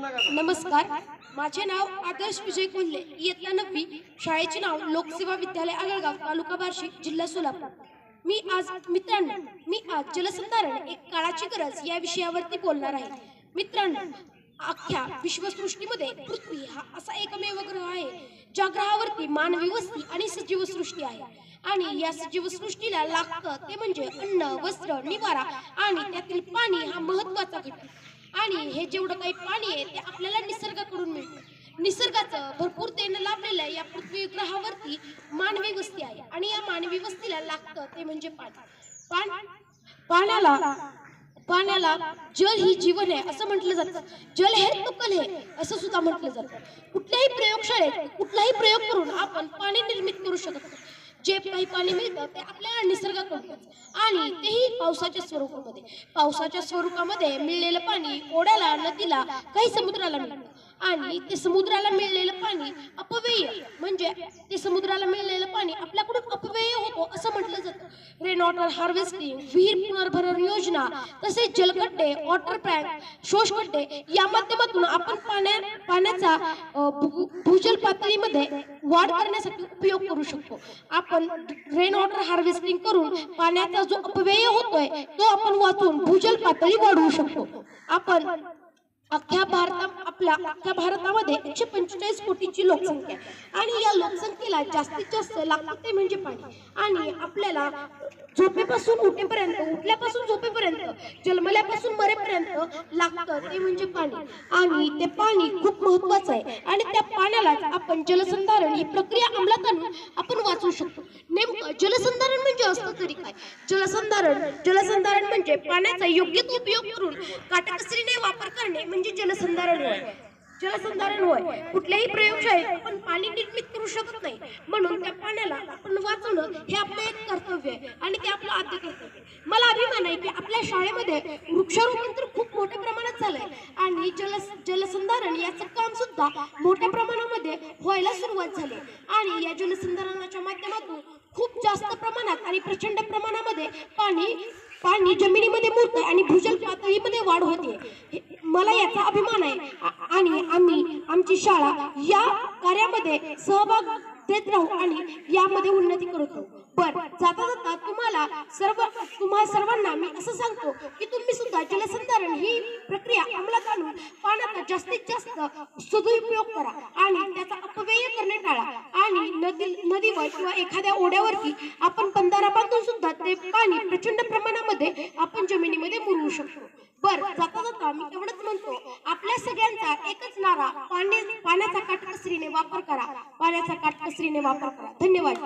नमस्कार, माझे नाव आदर्श विजय कोल्हे, इयत्ता 9वी, शाळेचे नाव लोकसेवा विद्यालय आगळगाव, तालुका बार्शी, जिल्हा सोलापूर। मी आज जलसंधारण एक काळाची गरज या विषयावरती बोलणार आहे। मित्रांनो, अख्ख्या विश्वसृष्टीमध्ये पृथ्वी हा असा एकमेव ग्रह आहे ज्या ग्रहावरती मानवी वस्ती आणि सजीव सृष्टी आहे। आणि या सजीव सृष्टीला लागतं ते म्हणजे अन्न, वस्त्र, निवारा आणि त्यातील पाणी हा महत्त्वाचा घटक। आणि हे जेवढं काही पाणी आहे ते आपल्याला निसर्गाकडून मिळतं। निसर्गाचं भरपूर देणं लाभलेलं या पृथ्वी ग्रहावरती मानवी वस्ती आहे आणि या मानवी वस्तीला लागतं ते म्हणजे पाण्याला जल ही जीवन आहे असं म्हटलं जातं। जल है तो कल है असं सुद्धा म्हटलं जातं। कुठल्याही प्रयोगशाळेत कुठलाही प्रयोग करून आपण पाणी निर्मित करू शकत नाही। जे काही पाणी मिळतं ते आपल्याला निसर्गाकडूनच, आणि तेही पावसाच्या स्वरूपामध्ये मिळलेलं पाणी ओढ्याला, नदीला, काही समुद्राला मिळतं। आणि ते समुद्राला मिळलेलं पाणी अपव्यय, म्हणजे ते समुद्राला मिळलेलं पाणी आपल्याकडून अपव्यय होतो असं म्हटलं जातं। रेन वॉटर हार्वेस्टिंग, विहीर पुनर्भरण योजना, तसेच जलगड्डे, वॉटर टँक, शोषखड्डे या माध्यमातून आपण पाण्याचा भूजल पातळीमध्ये वाढ करण्यासाठी उपयोग करू शकतो। आपण रेन वॉटर हार्वेस्टिंग करून पाण्याचा जो अपव्यय होतोय तो आपण वाचून भूजल पातळी वाढवू शकतो। आपण अख्ख्या भारतामध्ये 145 कोटीची लोकसंख्या आहे आणि या लोकसंख्येला जास्तीत जास्त लागतं ते म्हणजे पाणी। आणि आपल्याला झोपेपासून उठेपर्यंत, उठल्यापासून झोपेपर्यंत, जन्मल्यापासून मरेपर्यंत लागतं ते म्हणजे पाणी। आणि ते पाणी खूप महत्त्वाचं आहे आणि त्या पाण्यालाच आपण जलसंधारण ही प्रक्रिया अंमलात आणून आपण वाचवू शकतो। नेमकं जलसंधारण म्हणजे असतं तरी काय? जलसंधारण म्हणजे पाण्याचा योग्य उपयोग करून काटकसरीने वापर करणे म्हणजे जलसंधारण होय। कुठल्याही प्रयोगशाळेत आपण पाणी निर्मित करू शकत नाही, म्हणून त्या पाण्याला आपण वाचवणं हे आपलं एक कर्तव्य आहे आणि ते आपलं आद्य कर्तव्य आहे। मला अभिमान आहे की आपल्या शाळेमध्ये वृक्षारोपण तर खूप मोठ्या प्रमाणात झालंय आणि जलसंधारण याचं काम सुद्धा मोठ्या प्रमाणामध्ये व्हायला सुरुवात झाली। आणि या जलसंधारणाच्या माध्यमातून खूप जास्त प्रमाणात आणि प्रचंड प्रमाणामध्ये पाणी जमिनीमध्ये मुरतंय आणि भूजल पातळीमध्ये वाढ होते। मला याचा अभिमान आहे आणि आमची शाळा या कार्यामध्ये सहभाग देत राहू आणि यामध्ये उन्नती करत राहू। पण जाता तुम्हा सर्वांना मी असं सांगतो की तुम्ही सुद्धा जलसंधारण ही प्रक्रिया अंमलात आणून पाण्याचा जास्तीत जास्त सदुपयोग करा आणि त्याचा अपव्यय करणे टाळा। आणि नदीवर किंवा एखाद्या ओढ्यावरती आपण बंधारा बांधून सुद्धा ते पाणी प्रचंड प्रमाणामध्ये आपण जमिनीमध्ये मुरवू शकतो। जाता मी एवढंच म्हणतो, आपल्या सगळ्यांचा एकच नारा, पाण्याचा काटकसरीने वापर करा, धन्यवाद।